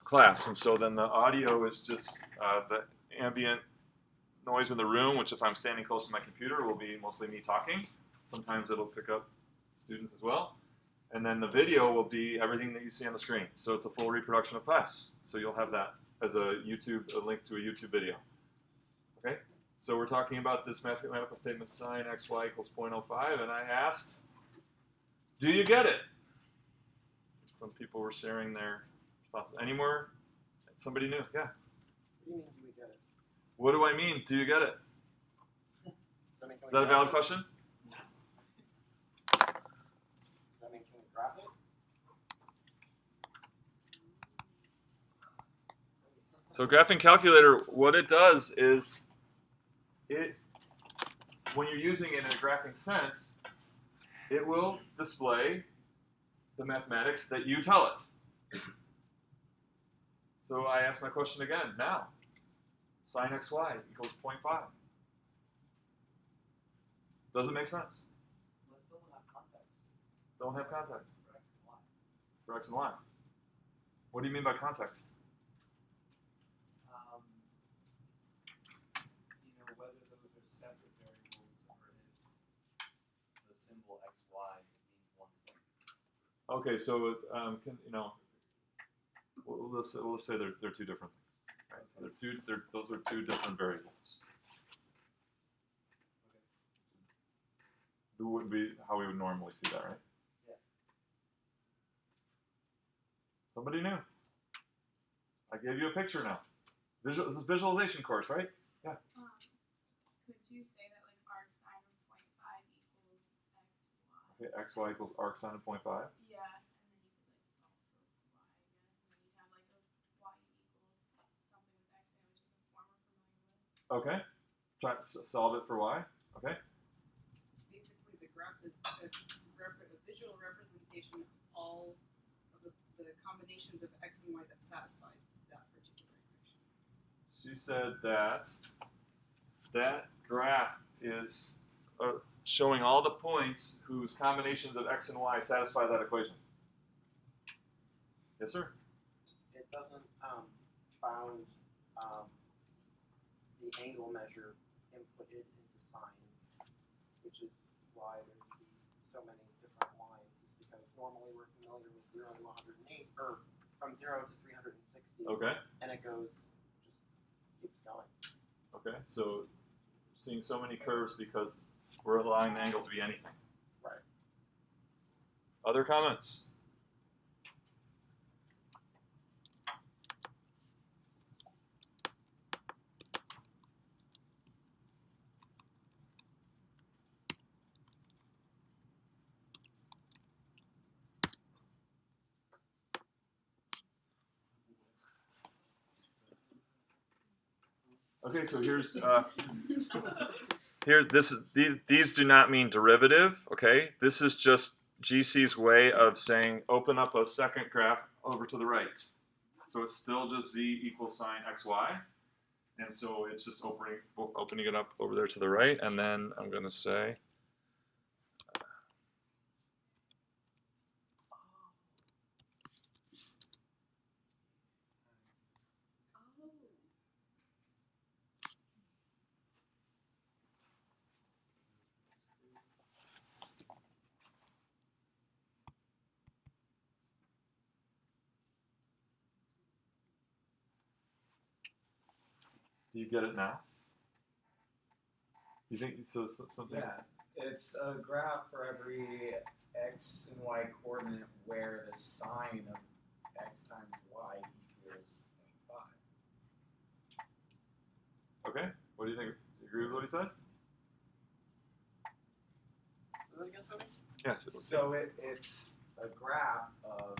class. And so then the audio is just the ambient noise in the room, which if I'm standing close to my computer will be mostly me talking. Sometimes it'll pick up students as well. And then the video will be everything that you see on the screen. So it's a full reproduction of class. So you'll have that as a link to a YouTube video. Okay? So we're talking about this mathematical statement sine xy equals 0.05, and I asked, do you get it? Some people were sharing their thoughts. Any more? Somebody new? Yeah. What do you mean, do we get it? What do I mean? Do you get it? Is that a valid question? Does that mean can we graph it? So graphing calculator, what it does is when you're using it in a graphing sense, it will display the mathematics that you tell it. So I ask my question again now. Sine xy equals 0.5. Does it make sense? Let's still have context. Don't have context. For x and y. For x and y. What do you mean by context? Either whether those are separate variables or if the symbol xy means one thing. Okay, so we'll say they're two different things. Right? So those are two different variables. It would be how we would normally see that, right? Yeah. Somebody new. I gave you a picture now. This is visualization course, right? Yeah. Could you say that like arc sine of 0.5 equals xy? Okay, xy equals arc sine of 0.5. Yeah, and then you could like solve for y, I guess, and then you have like a y equals something with x in it, which is a form we're familiar with. Okay. Try to solve it for y. Okay. Basically, the graph is a visual representation of all of the combinations of x and y that satisfy that particular equation. She said that graph is showing all the points whose combinations of x and y satisfy that equation. Yes, sir? It doesn't bound the angle measure inputted into sine, which is why there's so many different lines, is because normally we're familiar with 0 to 108, or from 0 to 360. Okay. And it just keeps going. Okay, so seeing so many curves because we're allowing the angle to be anything. Right. Other comments? Okay, so these do not mean derivative. Okay, this is just GC's way of saying open up a second graph over to the right. So it's still just z equals sine xy, and so it's just opening it up over there to the right, and then I'm going to say. Do you get it now? You think so? Something? Yeah, it's a graph for every x and y coordinate where the sine of x times y equals 0.5. Okay. What do you think? Do you agree with what he said? Say that again, Tony? Yes. So it's a graph of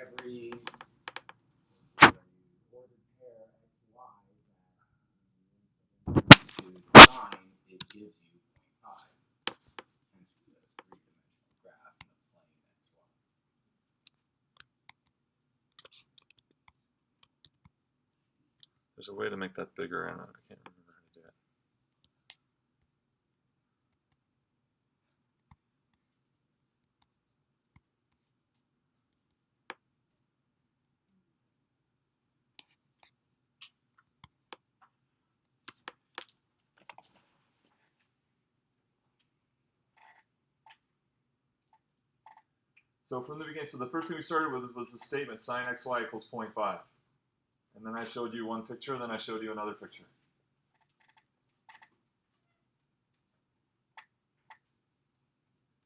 every ordered pair xy that to sine, it gives you 0.5. Hence the three-dimensional graph in the plane xy. There's a way to make that bigger, and I can't remember how to do it. So from the beginning, so the first thing we started with was the statement sine xy equals 0.5. And then I showed you one picture, then I showed you another picture.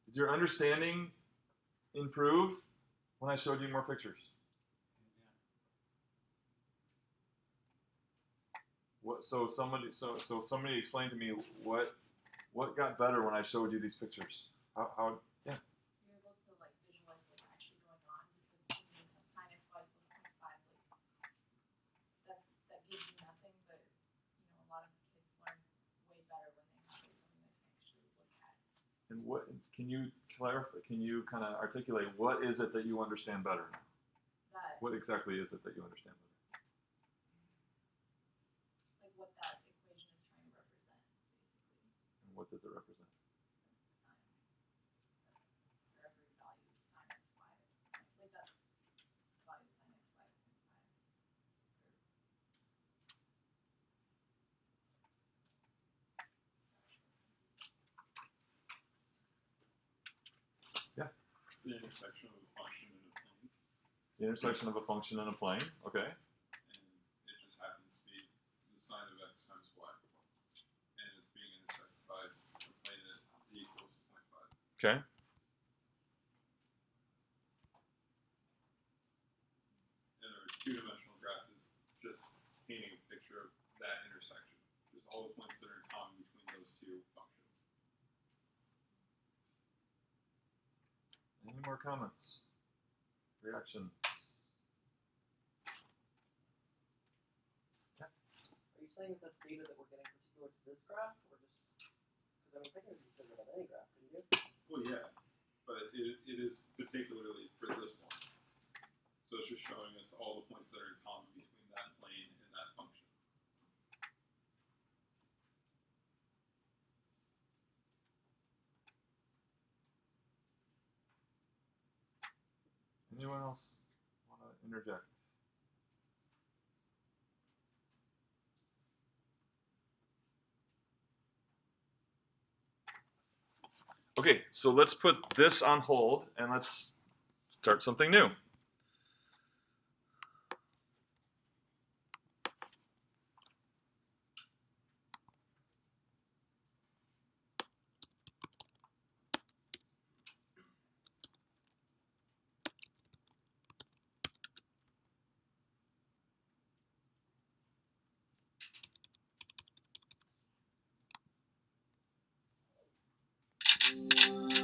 Did your understanding improve when I showed you more pictures? What, so somebody explain to me what got better when I showed you these pictures? How yeah. You're able to like visualize what's actually going on because when you just have sine x y equals 0.5, like that gives you nothing, but a lot of kids learn way better when they have something they can actually look at. And what can you clarify? Can you kind of articulate what is it that you understand better now? What exactly is it that you understand better? Like what that equation is trying to represent, basically. And what does it represent? For every value of sine x y, like that's the value of sine x y at 0.5. Yeah. It's the intersection of a function and a plane. The intersection of a function and a plane. Okay. And it just happens to be the sine of x times y. And it's being intersected by a plane at z equals 0.5. Okay. And a two-dimensional graph is just painting a picture of that intersection. Just all the points that are in common between those two functions. Any more comments? Reactions? Are you saying that that's data that we're getting particular to this graph, or just because I mean technically you could say that on any graph, couldn't you? Well, yeah, but it is particularly for this one. So it's just showing us all the points that are in common between that plane and that function. Anyone else want to interject? Okay, so let's put this on hold and let's start something new.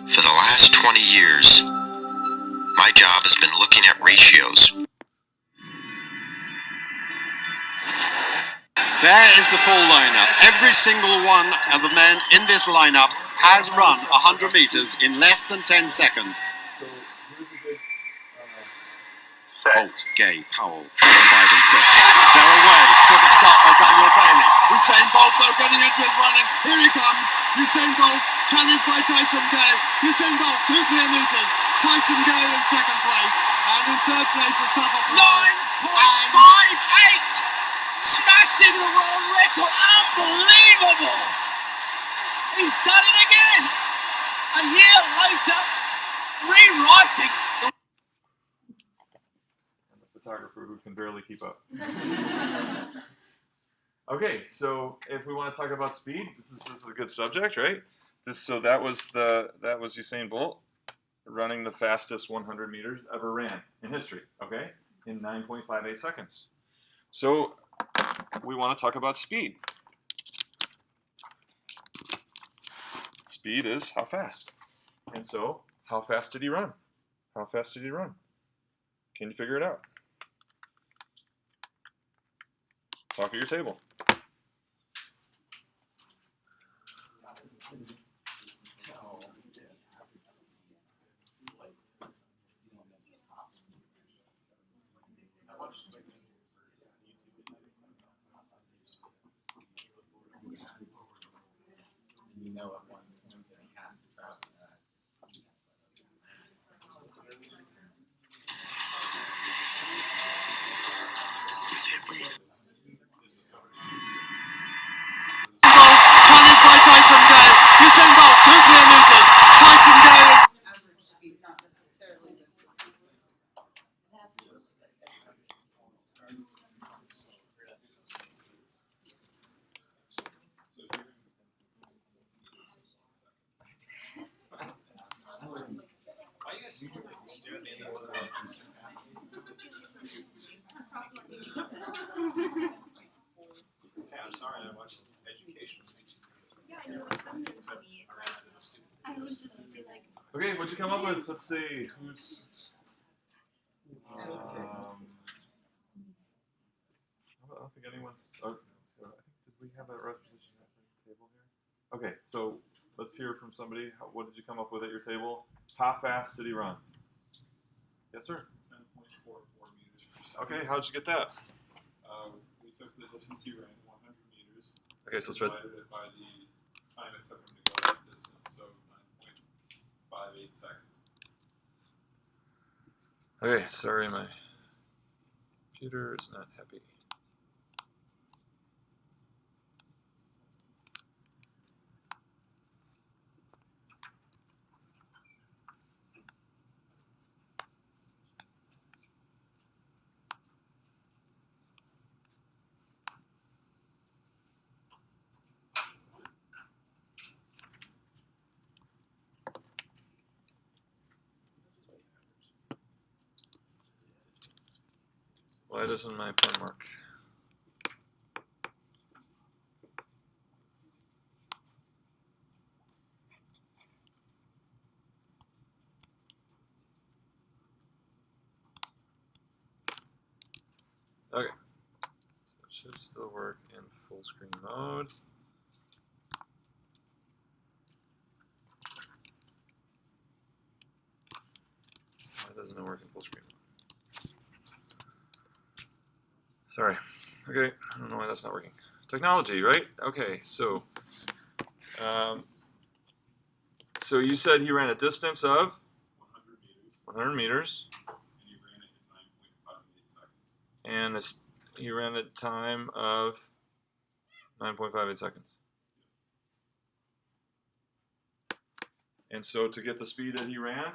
For the last 20 years, my job has been looking at ratios. There is the full lineup. Every single one of the men in this lineup has run 100 meters in less than 10 seconds. So here's a good Bolt, Gay, Powell, 4, 5 and 6. They're away. Terrific start by Daniel Bailey. Usain Bolt though getting into his running. Here he comes. Usain Bolt challenged by Tyson Gay. Usain Bolt 2 clear meters. Tyson Gay in second place. And in third place is Safa 9.58! Smashing the world record. Unbelievable! He's done it again. A year later, rewriting. And the photographer who can barely keep up. Okay, so if we want to talk about speed, this is a good subject, right? That was Usain Bolt running the fastest 100 meters ever ran in history, okay? In 9.58 seconds. So we want to talk about speed. Speed is how fast. And so, how fast did he run? How fast did he run? Can you figure it out? Talk at your table. You know at one point that he has to stop that. Challenged by Tyson Gay. Usain Yeah, I'm sorry, I watched education. Yeah, I know some things to me. It's like I would just be like, Okay, what'd you come up with? Let's see. Who's I don't think anyone's. Oh, so I think, did we have a representation at the table here? Okay, so let's hear from somebody. What did you come up with at your table? How fast did he run? Yes, sir. 10.44 meters per second. Okay, how'd you get that? We took the distance he ran, 100 meters. Okay, so let's try. Divided it by the time it took him to go that distance, so 9.58 seconds. Okay, sorry, my computer is not happy. Why doesn't my pen work? Okay, so it should still work in full screen mode. Why doesn't it work in full screen mode? Sorry. Okay, I don't know why that's not working. Technology, right? Okay, so so you said he ran a distance of 100 meters. 100 meters, And he ran it in 9.58 seconds. and he ran a time of 9.58 seconds. And so to get the speed that he ran,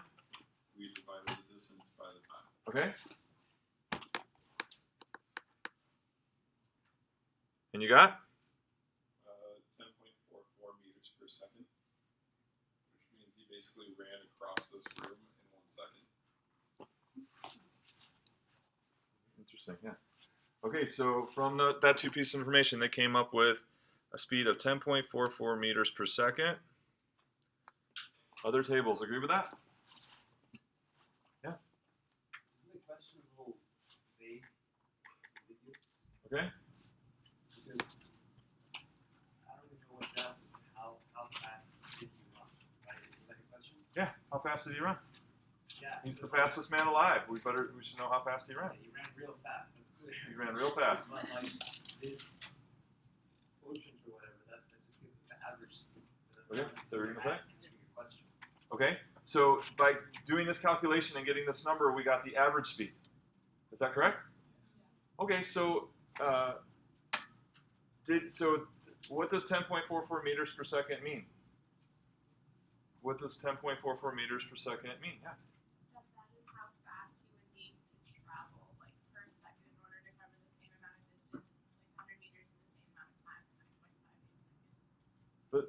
We divided the distance by the time. okay? And you got? 10.44 meters per second, which means he basically ran across this room in 1 second. Interesting, yeah. Okay, so from that two pieces of information, they came up with a speed of 10.44 meters per second. Other tables agree with that? Yeah. Isn't the question a little vague, ambiguous? Okay. Because I don't even know what that was. How fast did you run? Right? Is that your question? Yeah. How fast did he run? Yeah. He's the fastest man alive. We should know how fast he ran. Yeah, he ran real fast. That's clear. He ran real fast. But like this quotient or whatever, that just gives us the average speed. Okay, so we're gonna say? Answering your question. Okay. So by doing this calculation and getting this number, we got the average speed. Is that correct? Okay. So what does 10.44 meters per second mean? What does 10.44 meters per second mean? Yeah. that is how fast you would need to travel, like per second, in order to cover the same amount of distance, like 100 meters in the same amount of time, 9.58 seconds. But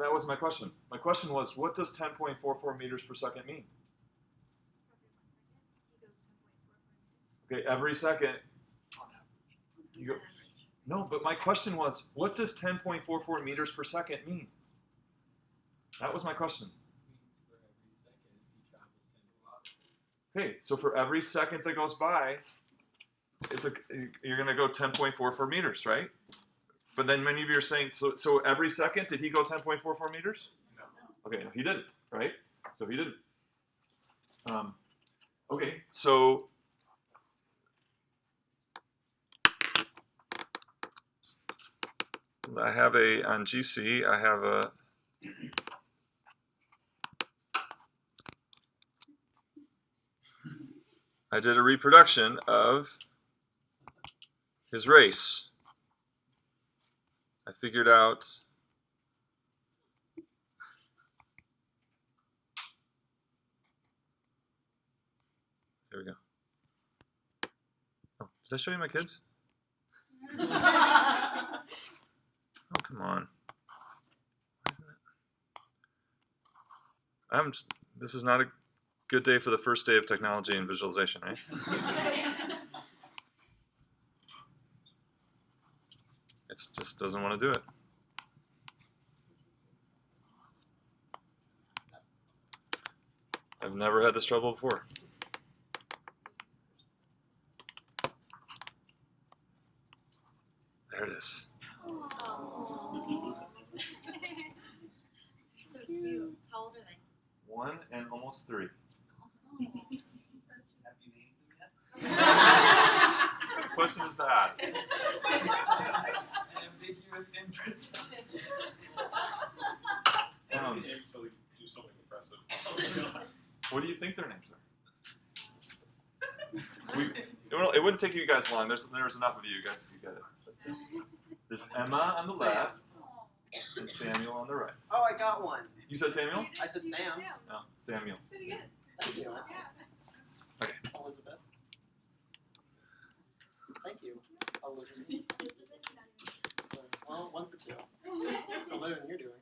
that was my question. My question was, what does 10.44 meters per second mean? Every 1 second, he goes 10.44 meters. Okay, every second. You go. No, but my question was, what does 10.44 meters per second mean? That was my question. Okay, so for every second that goes by, you're going to go 10.44 meters, right? But then many of you are saying, so every second, did he go 10.44 meters? No. Okay, no, he didn't, right? So he didn't. Okay, so I have on GC, I have I did a reproduction of his race. I figured out here we go. Oh, did I show you my kids? Oh, come on. Why isn't it? This is not a good day for the first day of technology and visualization, right? It just doesn't want to do it. I've never had this trouble before. There it is. You're so cute. How old are they? 1 and almost 3. Have you named them yet? What question is that? Ambiguous inferences. Um, Names till we do something impressive. What do you think their names are? It wouldn't take you guys long. There's enough of you guys to get it. There's Emma on the left and Samuel on the right. Oh, I got one. You said Samuel? I said Sam. No, Samuel. Pretty good. Thank you. Okay. Elizabeth. Thank you, Elizabeth. Well, 1 for 2. So better than you're doing.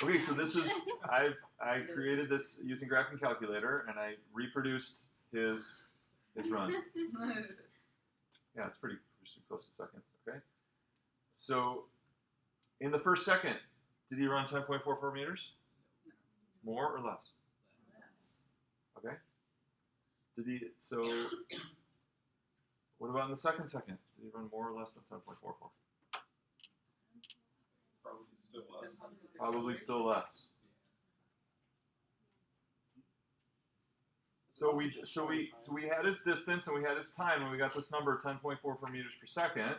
Okay, so this is I created this using Graphing Calculator and I reproduced his run. Yeah, it's pretty close to seconds. Okay. So in the first second, did he run 10.44 meters? More or less? Okay. Did he? So what about in the second second? Did he run more or less than 10.44? Probably still less. Probably still less. So we had his distance and we had his time and we got this number 10.44 meters per second.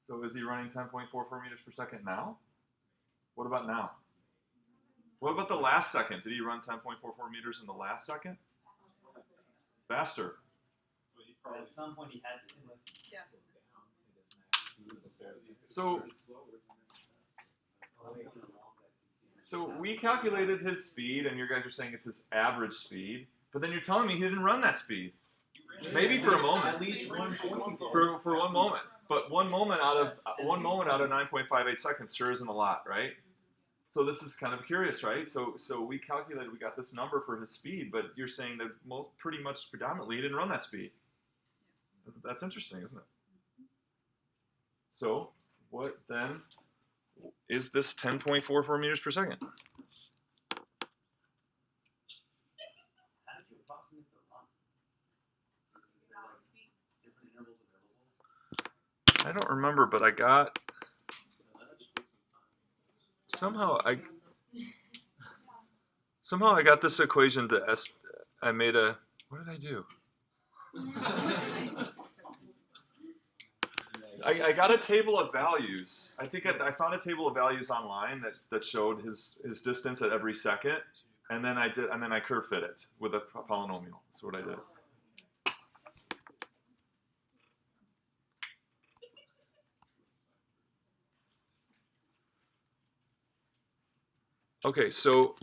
So is he running 10.44 meters per second now? What about now? What about the last second? Did he run 10.44 meters in the last second? Faster. But he probably At some point he had to. Yeah. So we calculated his speed, and you guys are saying it's his average speed, but then you're telling me he didn't run that speed. Maybe for a moment. At least 1 point. For 1 moment. But 1 moment out of 9.58 seconds sure isn't a lot, right? So this is kind of curious, right? So we calculated, we got this number for his speed, but you're saying that pretty much predominantly he didn't run that speed. That's interesting, isn't it? So what then is this 10.44 meters per second? How did you approximate the run? Is there like different intervals available? I don't remember, but I got somehow I got this equation to I made a, what did I do? I got a table of values. I think I found a table of values online that showed his distance at every second, and then I curve fit it with a polynomial. That's what I did. Okay, so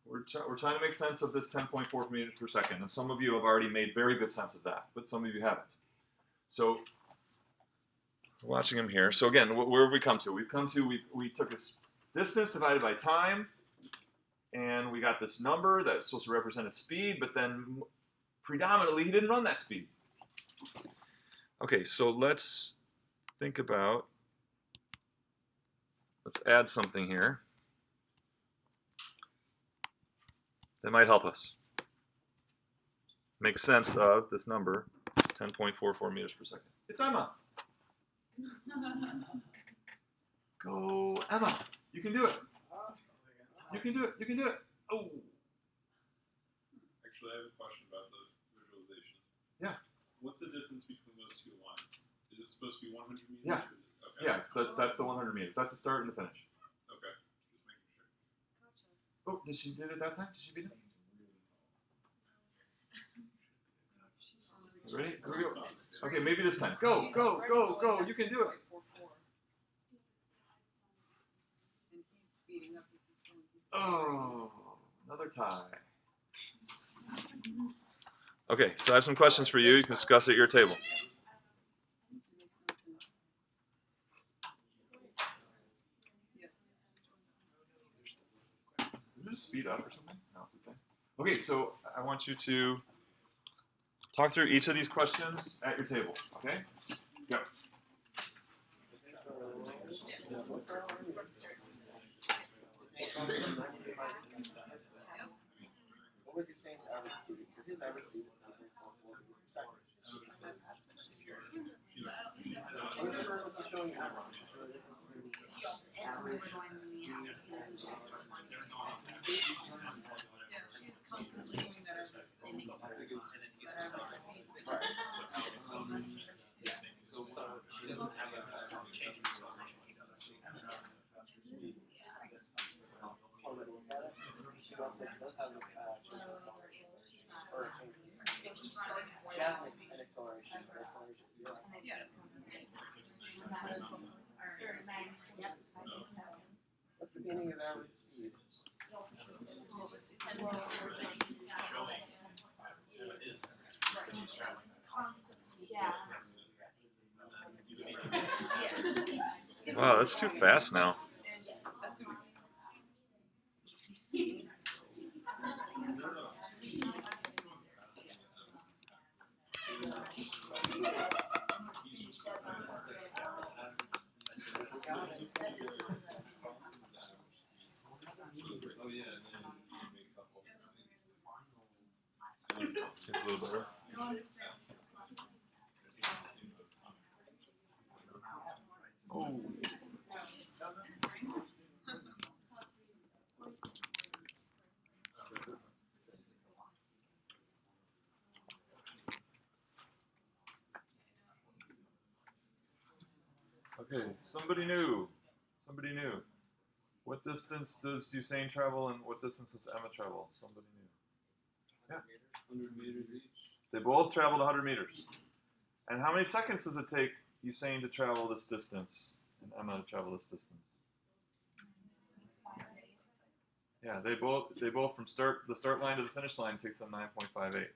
we're trying to make sense of this 10.4 meters per second, and some of you have already made very good sense of that, but some of you haven't. So we're watching him here. So again, where have we come to? We've come to, we took his distance divided by time, and we got this number that's supposed to represent his speed, but then predominantly he didn't run that speed. Okay, so let's think about, let's add something here that might help us make sense of this number, 10.44 meters per second. It's Emma. Go, Emma. You can do it. You can do it. You can do it. Oh. Actually, I have a question about the visualization. Yeah. What's the distance between those two lines? Is it supposed to be 100 meters? Yeah. Okay. Yeah, that's the 100 meters. That's the start and the finish. Okay. Just making sure. Oh, did she do it that time? Did she beat it? Ready? Here we go. Okay, maybe this time. Go, go, go, go. You can do it. And he's speeding up as he's going. Oh, another tie. Okay, so I have some questions for you. You can discuss at your table. Did it just speed up or something? No, it's the same. Okay, so I want you to Talk through each of these questions at your table, okay? Go. What was Usain's average speed? Because his average speed is 9.44 meters per second. I'm not sure what he's showing average. Yeah, she's constantly doing that as So she doesn't have a change in acceleration. He does. She also does have or a change. She has an acceleration, but acceleration is 0. What's the meaning of average speed? Wow, that's too fast now. Oh yeah, and then he makes up all these things. Seems a little better. Oh. Okay, somebody new. Somebody new. What distance does Usain travel and what distance does Emma travel? Somebody new. 100 meters each. They both traveled 100 meters. And how many seconds does it take Usain to travel this distance and Emma to travel this distance? Yeah, they both from the start line to the finish line takes them 9.58.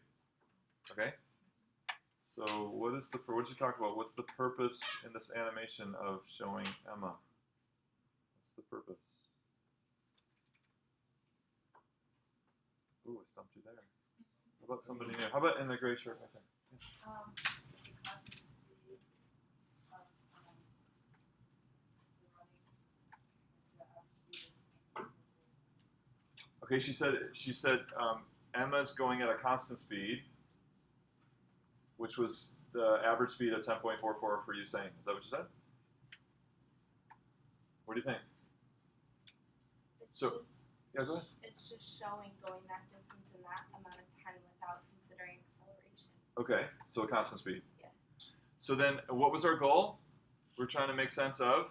Okay? So what did you talk about? What's the purpose in this animation of showing Emma? What's the purpose? Ooh, I stumped you there. How about somebody new? How about in the gray shirt right there? Okay, she said Emma's going at a constant speed, which was the average speed of 10.44 for Usain. Is that what you said? What do you think? Yeah, go ahead. It's just showing going that distance in that amount of time without considering acceleration. Okay, so a constant speed. Yeah. So then, what was our goal? We're trying to make sense of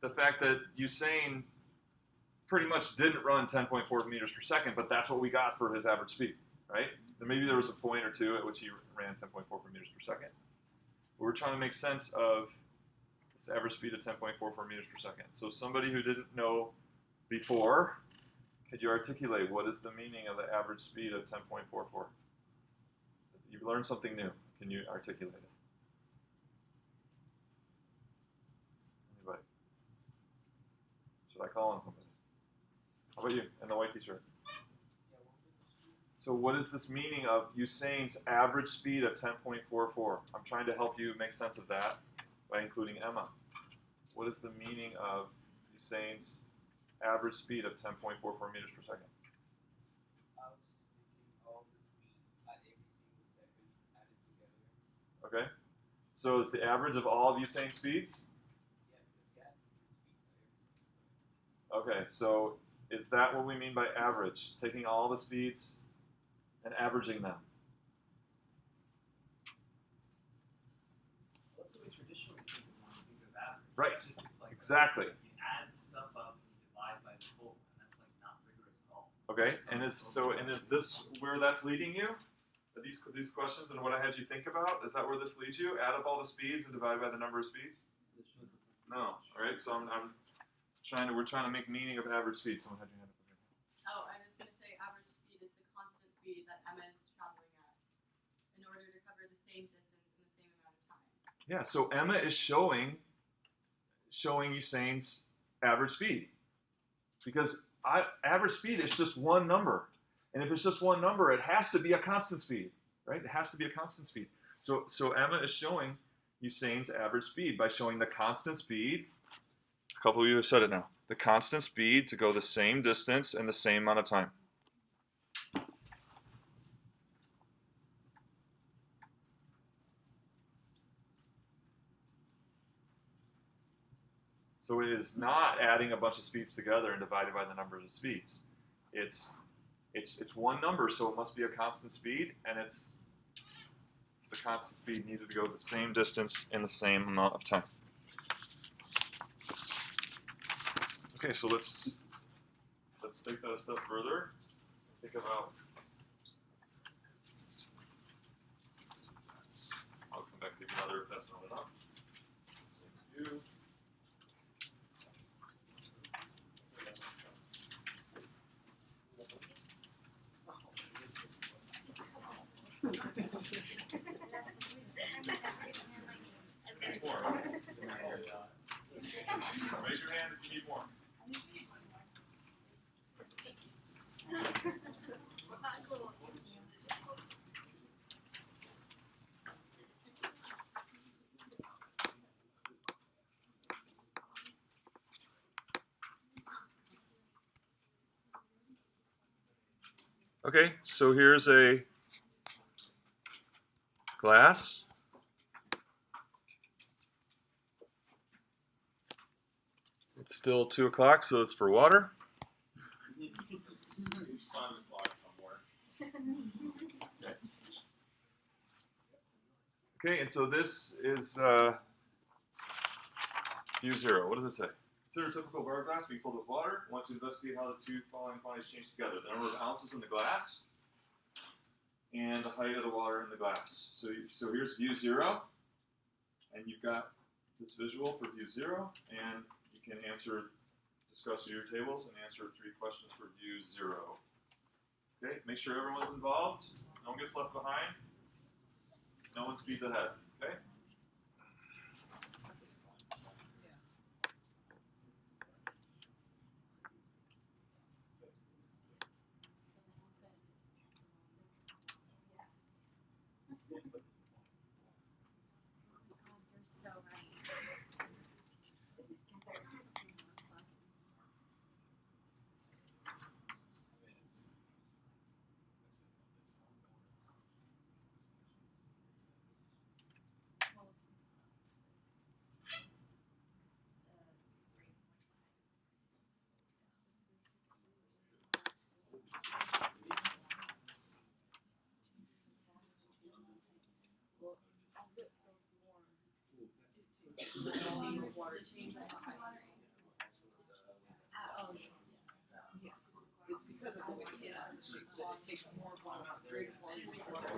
the fact that Usain pretty much didn't run 10.4 meters per second, but that's what we got for his average speed, right? And maybe there was a point or two at which he ran 10.44 meters per second. But we're trying to make sense of this average speed of 10.44 meters per second. So somebody who didn't know before, could you articulate what is the meaning of the average speed of 10.44? You've learned something new. Can you articulate it? Anybody? Should I call on somebody? How about you in the white t-shirt? So what is this meaning of Usain's average speed of 10.44? I'm trying to help you make sense of that by including Emma. What is the meaning of Usain's average speed of 10.44 meters per second? I was just thinking all the speed at every single second added together. Okay. So it's the average of all of Usain's speeds? Okay, so is that what we mean by average? Taking all the speeds and averaging them? Well, that's the way traditionally people want to think of average. Right. It's like Exactly. You add stuff up and you divide by the whole, and that's like not rigorous at all. Okay, and is this where that's leading you? Are these questions and what I had you think about? Is that where this leads you? Add up all the speeds and divide by the number of speeds? No. All right. So we're trying to make meaning of average speed. Someone had your hand up here. Oh, I was going to say average speed is the constant speed that Emma is traveling at in order to cover the same distance in the same amount of time. Yeah. So Emma is showing Usain's average speed because average speed is just one number, and if it's just one number, it has to be a constant speed. right? It has to be a constant speed. So Emma is showing Usain's average speed by showing the constant speed. A couple of you have said it now. The constant speed to go the same distance in the same amount of time. So it is not adding a bunch of speeds together and divided by the number of speeds. It's one number, so it must be a constant speed, and it's the constant speed needed to go the same distance in the same amount of time. Okay, so let's take that a step further. Think about. I'll come back to another if that's not enough. Same view. There's more. Raise your hand if you need more. Okay, so here's a glass. It's still 2 o'clock, so it's for water. It's 5 o'clock somewhere. Okay, and so this is view 0. What does it say? Consider a typical bar glass being filled with water. I want to investigate how the two following quantities change together. The number of ounces in the glass and the height of the water in the glass. So here's view 0, and you've got this visual for view 0, and you can discuss your tables and answer 3 questions for view 0. Okay, make sure everyone's involved. No one gets left behind. No one speeds ahead. Okay. So right. Water change the height. It's because of the way it has a shape that it takes more volume, greater volume of water.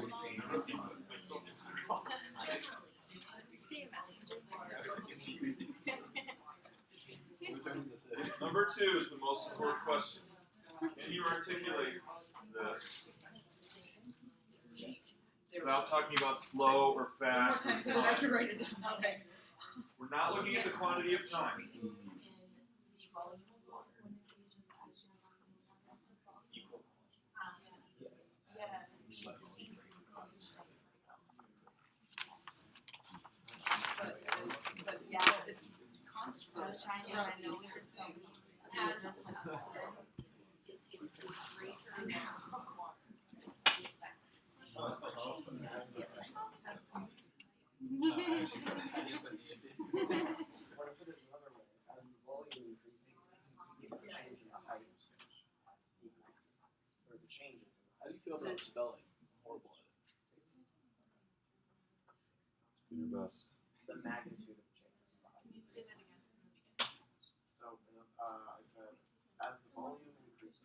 Number 2 is the most important question. Can you articulate this without talking about slow or fast or So that I can time? write it down. Okay. We're not looking at the quantity of time. But yeah, it's constant. I was trying to get my notes and something. Or to put it another way, as the volume increases, it's increasing the change in the height decreases, or the changes in the How do you feel about spelling? Horrible at it. Do your best. the magnitude of the changes in the height. Can you say that again from the beginning? So, I said, as the volume increases,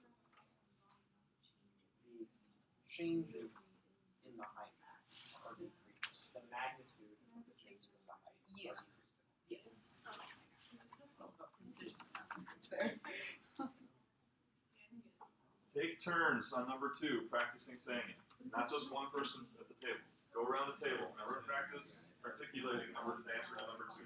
the changes in the height are decreasing. The magnitude of the changes in the height Yeah. are decreasing. Yes. It's all about precision there. Take turns on number 2, practicing saying it. Not just one person at the table. Go around the table. Never practice articulating the answer to number 2.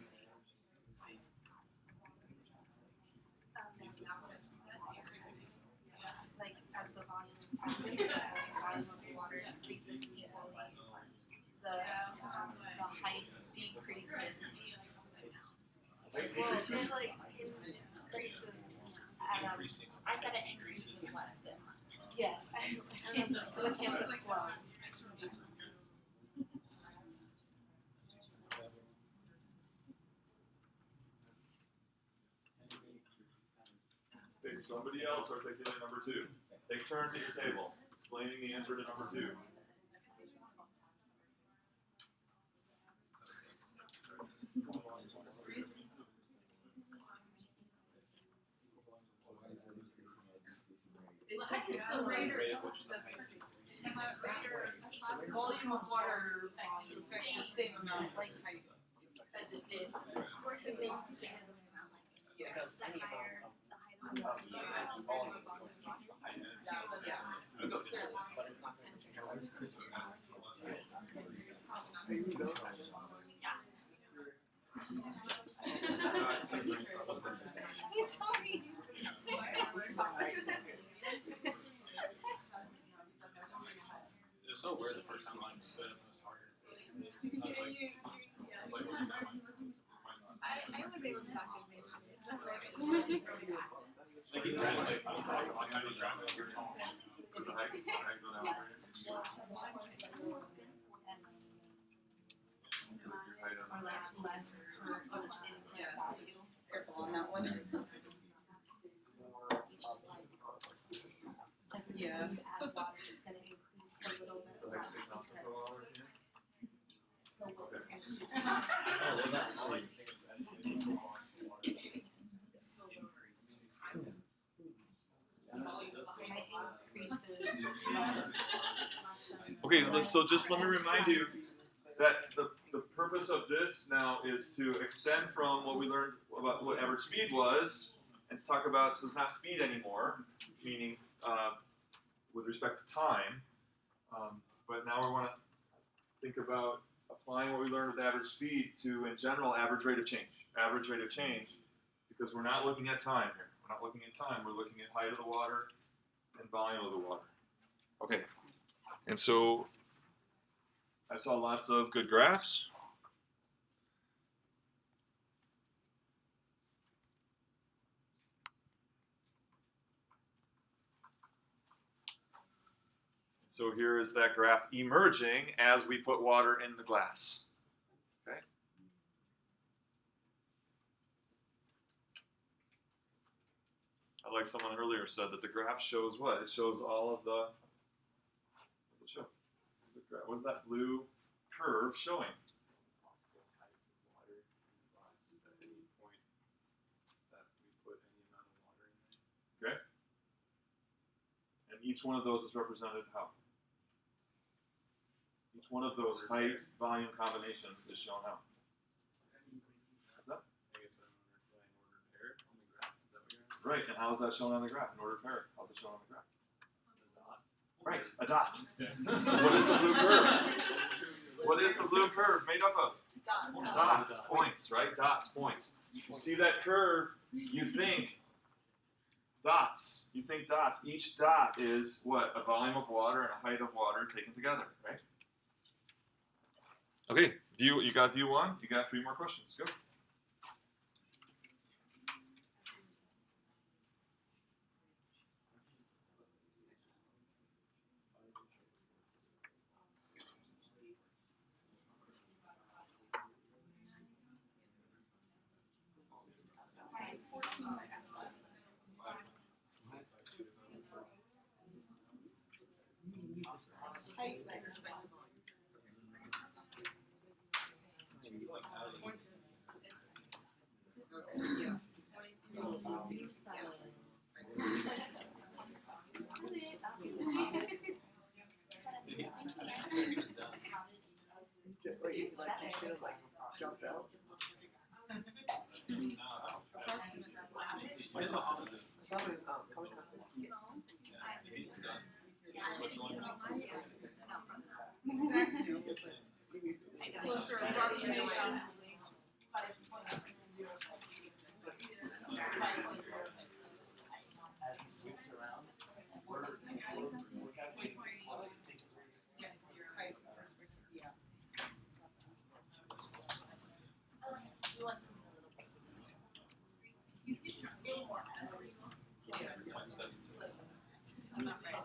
Like as the volume increases, the volume of the water increases equally. the height decreases. Well, it like increases at a, I said it increases less and less. Yes, so it can't be slow. Okay, somebody else articulate number 2. Take turns at your table, explaining the answer to number 2. It takes a greater, volume of water to affect the same amount of height as it did. Because any amount of but it's not He's sorry. It was so weird the first time I stood up, it was harder. I was able to talk to him face to face. That's Like you know, like how to grab it, you're tall. Go to hike, go down there. Or like less for each input value. Careful on that one. Yeah. When you add water, it's going to increase a little bit So less that's because the water here. the work Okay. increases. Oh, well, that's all you think of that. Okay, so just let me remind you that the purpose of this now is to extend from what we learned about what average speed was and to talk about, so it's not speed anymore, meaning with respect to time, but now we want to think about applying what we learned with average speed to, in general, average rate of change. Average rate of change, because we're not looking at time here. We're not looking at time, we're looking at height of the water and volume of the water. Okay, and so I saw lots of good graphs. So here is that graph emerging as we put water in the glass. Okay. Like someone earlier said, that the graph shows what? It shows all of the, what does it show? What is that blue curve showing? Possible heights of water in the glass at any point that we put any amount of water in there. Okay. And each one of those is represented how? Each one of those height volume combinations is shown how? What's that? I guess in order pair on the graph. Is that what you're asking? Right, and how is that shown on the graph? In order to pair it, how's it shown on the graph? The dot. Right, a dot. Okay. So what is the blue curve? What is the blue curve made up of? Dots, points, right? Dots, points. You see that curve, you think dots. You think dots. Each dot is what? A volume of water and a height of water taken together, right? Okay, view. You got view 1. You got 3 more questions. Go. jumped out. Coming out. Closer approximation. As it whips around, we're calculating the slope. Yeah. That's not right.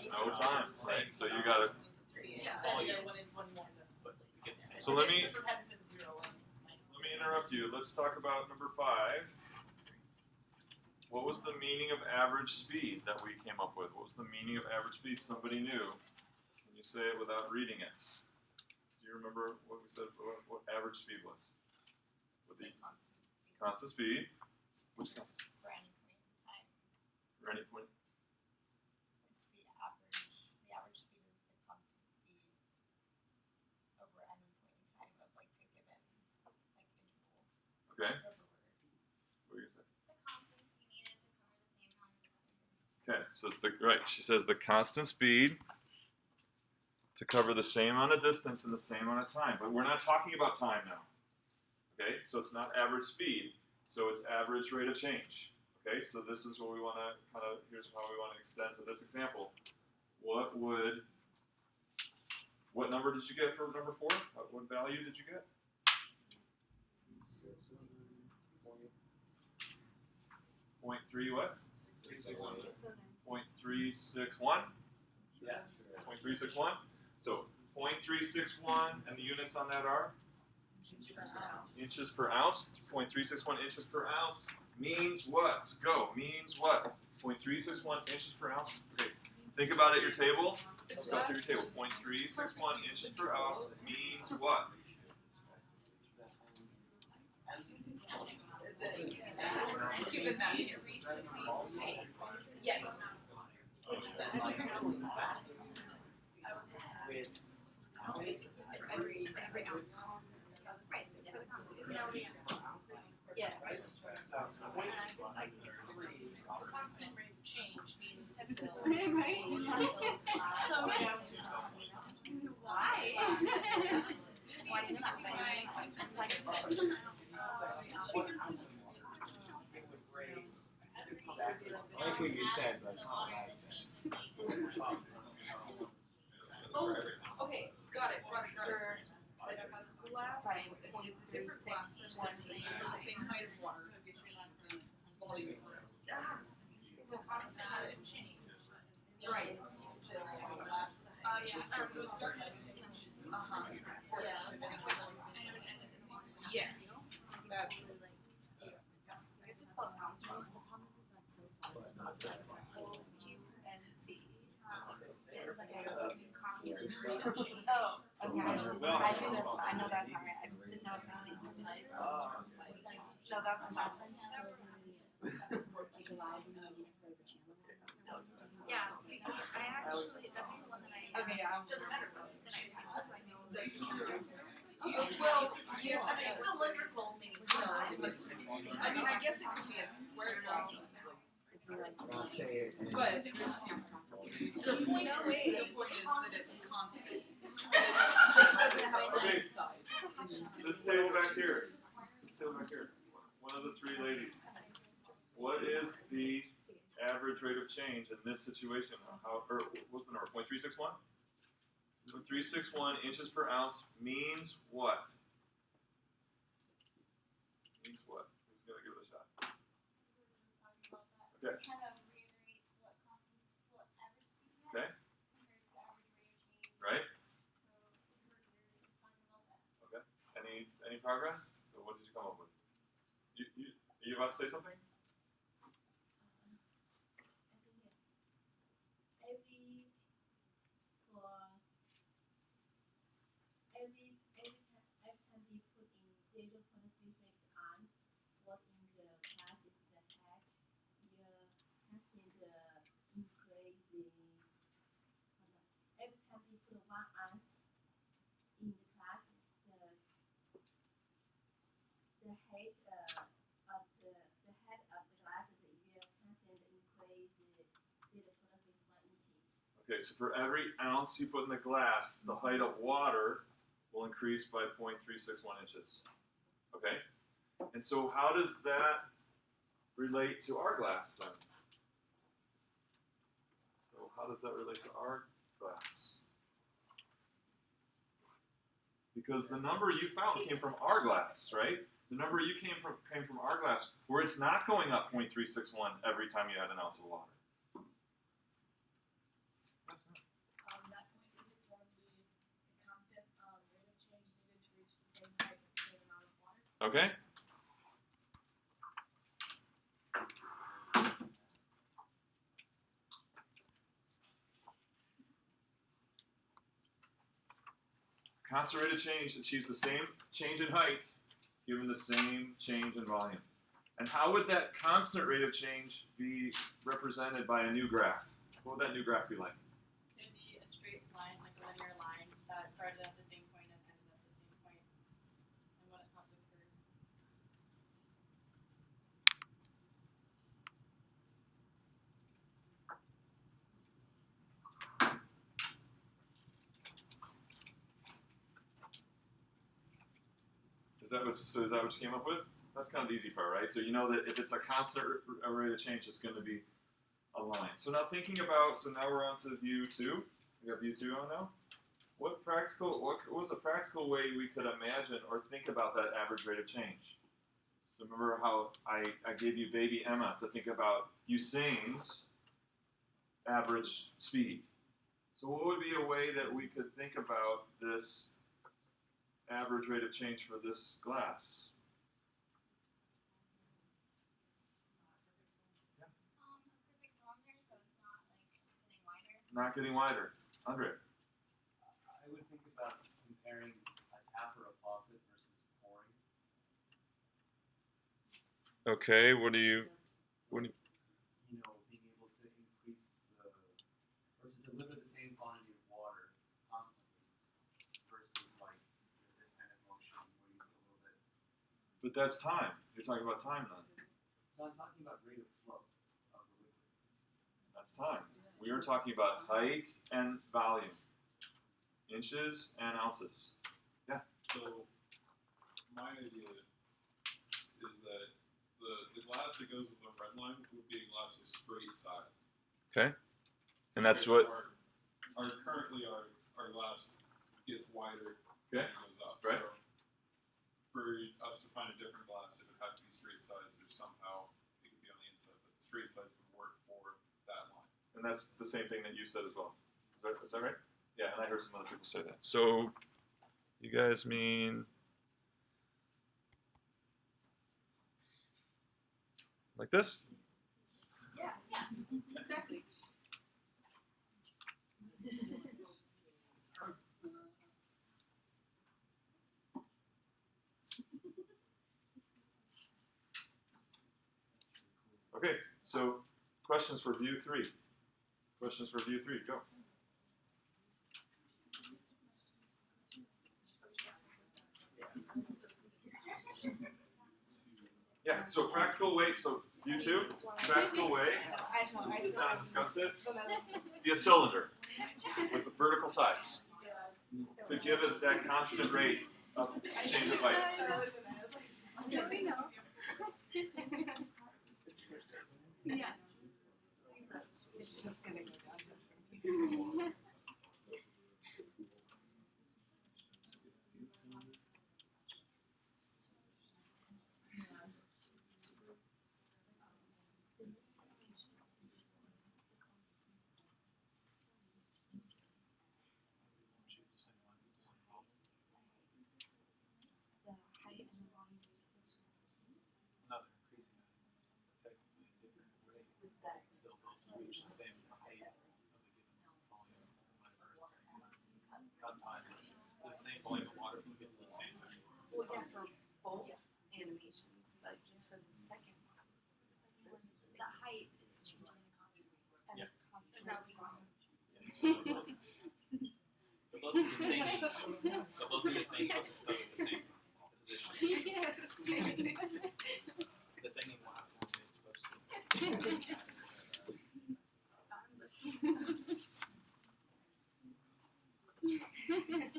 No time, right? So you got to. So let me interrupt you. Let's talk about number 5. What was the meaning of average speed that we came up with? What was the meaning of average speed? Somebody knew. Can you say it without reading it? Do you remember what we said? What average speed was? What the constant speed. Which constant? For any point in time. For any point. It's the average. The average speed is the constant speed over any point in time of like a given like interval. Okay. What do you say? The constant speed needed to cover the same amount of distance. Okay, so it's the right. She says the constant speed to cover the same amount of distance in the same amount of time. But we're not talking about time now. Okay, so it's not average speed. So it's average rate of change. Okay, so this is what we want to kind of, here's how we want to extend to this example. What number did you get for number 4? What value did you get? 0.3 what? 0.361? Yeah. 0.361? So 0.361, and the units on that are? Inches per ounce. 0.361 inches per ounce means what? Go. Means what? 0.361 inches per ounce. Okay. Think about it. Your table. Discuss your table. 0.361 inches per ounce means what? Given that yes. Every ounce. Right. Yeah. Constant rate of change means to fill. Right. So why? Why did that I like what you said, but it's not what I said. Oh, okay, got it. Like glass is a different glass than is for the same height of water. Volume. So constant rate of change. Right. Oh yeah. Or it was 36 inches. Yes. That's Oh, okay. I do this. I know that's not right. I just didn't know if that was so that's a reference to Yeah, because I actually, that's the one that I. okay, yeah. doesn't matter. That Well, yes, I mean cylindrical meaning I mean, I guess it could be a square glass. I'll say it. But the point is that it's constant. That it doesn't have Okay. sides. This table back here. This table back here. One of the 3 ladies. What is the average rate of change in this situation? What's the number? 0.361? 0.361 inches per ounce means what? Means what? Who's gonna give it a shot? We were just talking about that. Okay. Kind of reiterate what average speed you Okay. have compared to average rate of change. Right. So we were just talking about that. Okay. Any progress? So what did you come up with? Are you about to say something? Every time you put in 0.36 ounce, what in the class is the head, your constant increase. Every time you put 1 ounce in the class is the head of the glass is your constant increase 0.61 inches. Okay, so for every ounce you put in the glass, the height of water will increase by 0.361 inches. Okay? And so how does that relate to our glass then? So how does that relate to our glass? Because the number you found came from our glass, right? The number you came from our glass, where it's not going up 0.361 every time you add an ounce of water. That 0.361 would be a constant rate of change needed to reach the same height with the same amount of water. Okay. Constant rate of change achieves the same change in height given the same change in volume. And how would that constant rate of change be represented by a new graph? What would that new graph be like? It'd be a straight line, like a linear line that started at the same point and ended at the same point, and wouldn't have the curve. Is that what you came up with? That's kind of the easy part, right? So you know that if it's a constant rate of change, it's going to be a line. So now now we're on to view 2. We got view 2 on now. What was a practical way we could imagine or think about that average rate of change? So remember how I gave you baby Emma to think about Usain's average speed. So what would be a way that we could think about this average rate of change for this glass? A perfect cylinder, so it's not like getting wider. Not getting wider. Andre? I would think about comparing a tap or a faucet versus pouring. Okay, You know, being able to increase or to deliver the same quantity of water constantly versus like this kind of motion where you get a little bit. But that's time. You're talking about time then. No, I'm talking about rate of flow of the liquid. That's time. We are talking about height and volume. Inches and ounces. Yeah. So my idea is that the glass that goes with the red line would be a glass with straight sides. Okay. And that's what. Currently our glass gets wider Okay. as it goes up. Right. So for us to find a different glass, it would have to be straight sides, or somehow it could be on the inside, but straight sides would work for that line. And that's the same thing that you said as well. Is that right? Yeah, and I heard some other people say that. So you guys mean like this? Yeah, exactly. Okay, so questions for view 3. Questions for view 3, go. Yeah, so practical way, so view 2, practical way, we've not discussed it, be a cylinder with vertical sides to give us that constant rate of change of height. Yeah. It's just gonna go down. The same volume of water can get to the same thing. Well, yeah, for both animations, but just for the second one. The height is changing constantly. And Yeah. constantly. They'll both do the thing. They'll both do the thing, both just stuck at the same position. The thing will have to be supposed to. This gas is spinning constantly equal to the average rate the first is going back.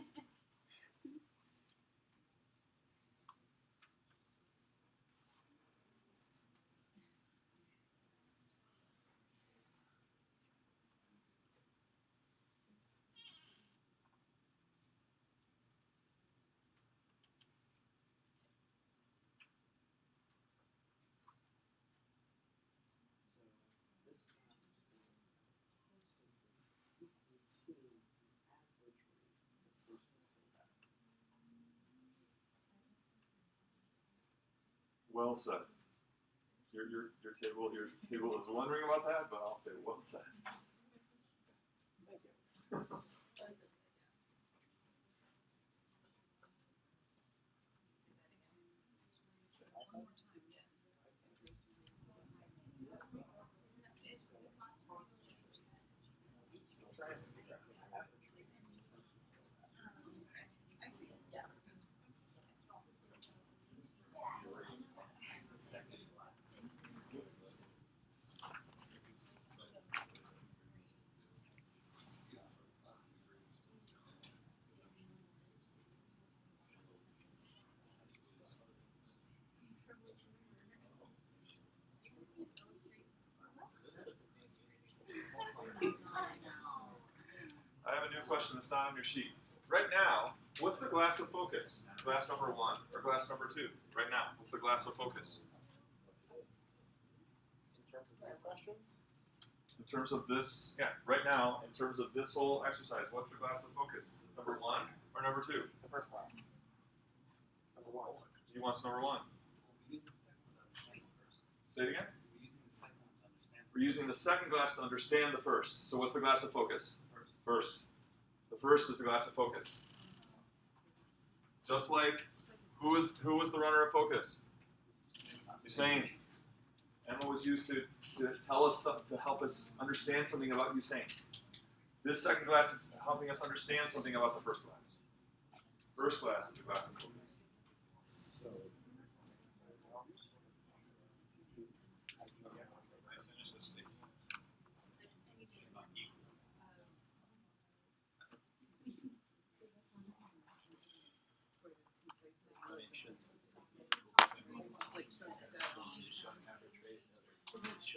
Well said. Your table is wondering about that, but I'll say well said. Thank you. Trying to figure out the average rate versus I see, yeah. I have a new question that's not on your sheet. Right now, what's the glass of focus? Glass number 1 or glass number 2? Right now, what's the glass of focus? In terms of your questions, In terms of this, yeah, right now, in terms of this whole exercise, what's the glass of focus? Number 1 or number 2? the first class. Number one. He wants number 1. Say it again? We're using the second glass to understand the first. So what's the glass of focus? First. The first is the glass of focus. Just like, who was the runner of focus? Usain. Emma was used to tell us, to help us understand something about Usain. This second glass is helping us understand something about the first glass. First glass is the glass of focus. So,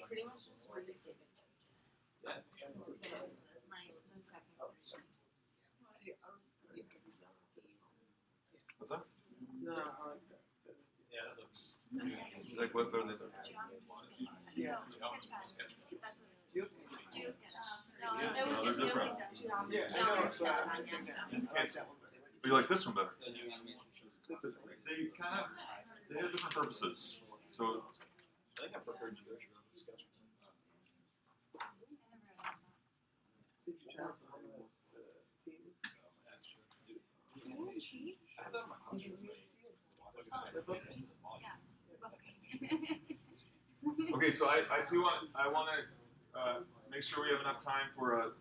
Pretty much just restated this. My the second version. What's that? no, I like that. Yeah, that looks. Like what better than Yeah. That's what You- Geosketch. No, they're different. Yeah, I know, Geometry so I sketch was on, thinking yeah. that. You I can't like that one better. But you like this one better. The new animation shows. They have different purposes. So I think I prefer geometry over sketch. Did you try some of the team? Ooh, cheap. I thought my house was okay, so I want to make sure we have enough time for a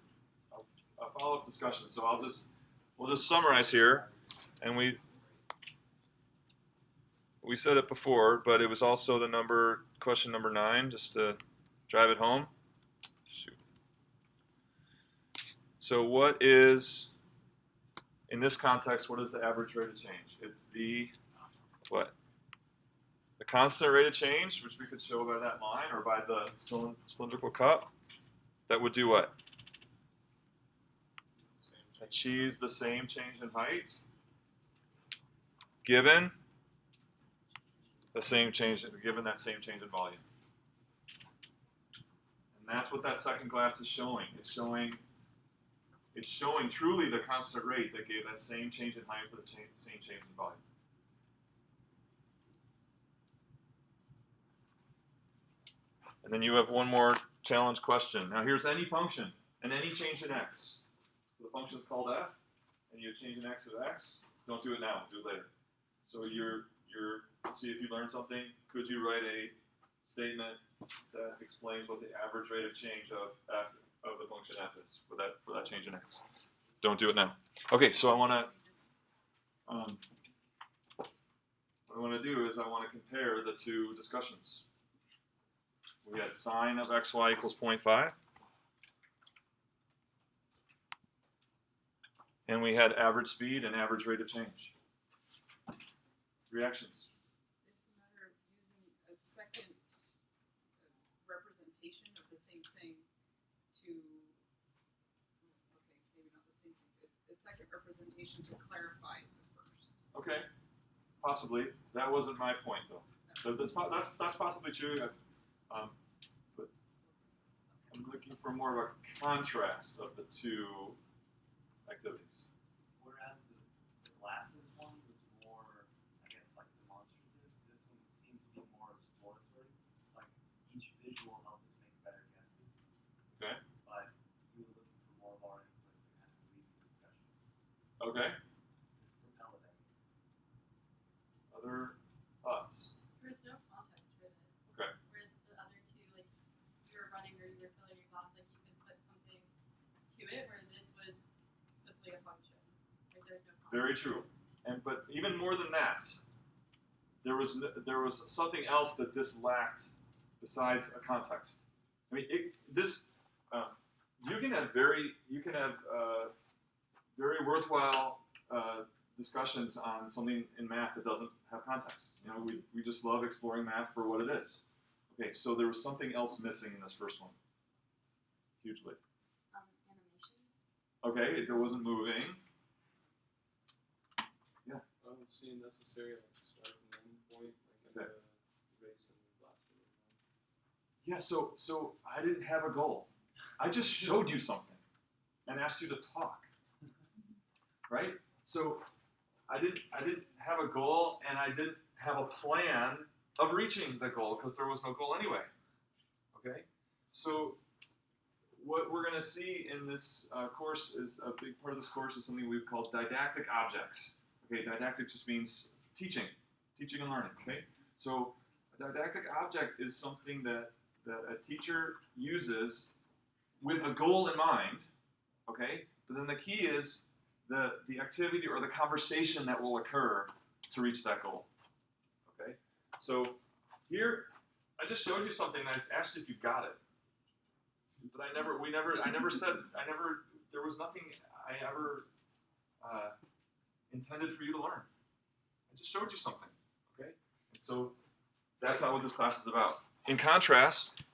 follow-up discussion. So we'll just summarize here, and we said it before, but it was also the question number 9, just to drive it home. Shoot. So what is, in this context, what is the average rate of change? It's the what? The constant rate of change, which we could show by that line or by the cylindrical cup, that would do what? Achieves the same change in height given the same change, given that same change in volume. And that's what that second glass is showing. It's showing truly the constant rate that gave that same change in height for the same change in volume. And then you have one more challenge question. Now here's any function and any change in x. So the function is called f, and you change in x of x. Don't do it now, do it later. So you're see if you learned something. Could you write a statement that explains what the average rate of change of f of the function f is for that change in x? Don't do it now. Okay, so I want to what I want to do is I want to compare the two discussions. We had sine of xy equals 0.5. And we had average speed and average rate of change. Reactions? It's a matter of using a second representation of the same thing to, okay, maybe not the same thing, but a second representation to clarify the first. Okay, possibly. That wasn't my point, though. So that's possibly true. But I'm looking for more of a contrast of the two activities. Whereas the glasses one was more, I guess, like demonstrative, this one seems to be more exploratory. Like each visual helped us make better guesses. Okay. But you were looking for more of our input to kind of lead the discussion. Okay. Propel it out. Other thoughts? There's no context for this. Okay. Whereas the other two, like you were running or you were filling your glass, like you could put something to it, where this was simply a function. Like there's no context. Very true. But even more than that, there was something else that this lacked besides a context. I mean, you can have very worthwhile discussions on something in math that doesn't have context. You know, we just love exploring math for what it is. Okay, so there was something else missing in this first one, hugely. Animation. Okay, it wasn't moving. I don't see a necessary like start and end point like in the race and the last one. Yeah, so I didn't have a goal. I just showed you something and asked you to talk. Right? So I didn't have a goal, and I didn't have a plan of reaching the goal because there was no goal anyway. Okay? So what we're going to see in this course is a big part of this course is something we've called didactic objects. Okay, didactic just means teaching and learning. Okay, so a didactic object is something that a teacher uses with a goal in mind. Okay, but then the key is the activity or the conversation that will occur to reach that goal. Okay, so here I just showed you something. I asked you if you got it, but there was nothing I ever intended for you to learn. I just showed you something, okay? And so that's not what this class is about. In contrast,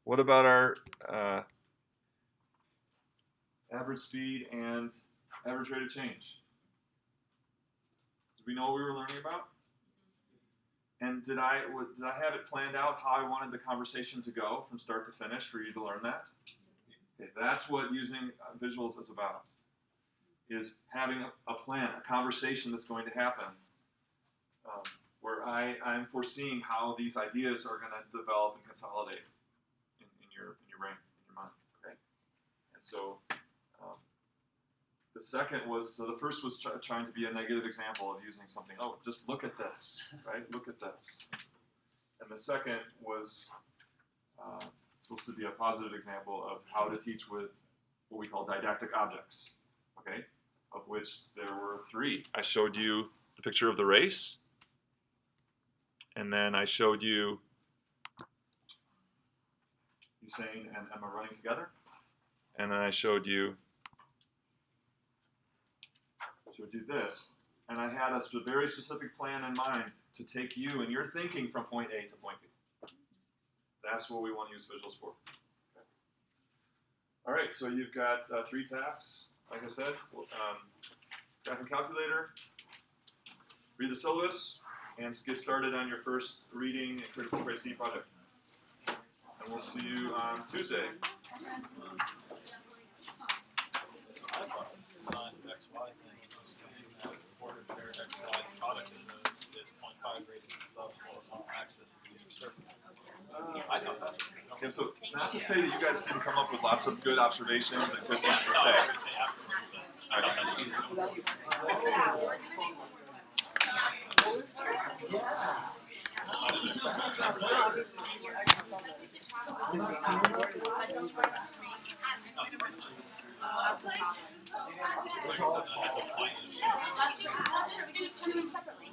what about our average speed and average rate of change? Did we know what we were learning about? And did I have it planned out how I wanted the conversation to go from start to finish for you to learn that? Okay, that's what using visuals is about. Is having a plan, a conversation that's going to happen, where I'm foreseeing how these ideas are going to develop and consolidate in your brain, in your mind. Okay, and so the first was trying to be a negative example of using something. Oh, just look at this, right? Look at this. And the second was supposed to be a positive example of how to teach with what we call didactic objects. Okay. Of which there were 3. I showed you the picture of the race, and then I showed you Usain and Emma running together, and then I showed you this, and I had a very specific plan in mind to take you and your thinking from point A to point B. That's what we want to use visuals for. Okay. All right, so you've got 3 tasks. Like I said, graph and calculator, read the syllabus, and get started on your first reading and critical trace C project. And we'll see you on Tuesday. So I thought the sine of xy thing was saying that ordered pair xy product is 0.5 rated above horizontal axis of the unique circle. I thought that's what Okay, so not to say that you guys didn't come up with lots of good observations and good things to say. That's true. We can just turn them in separately.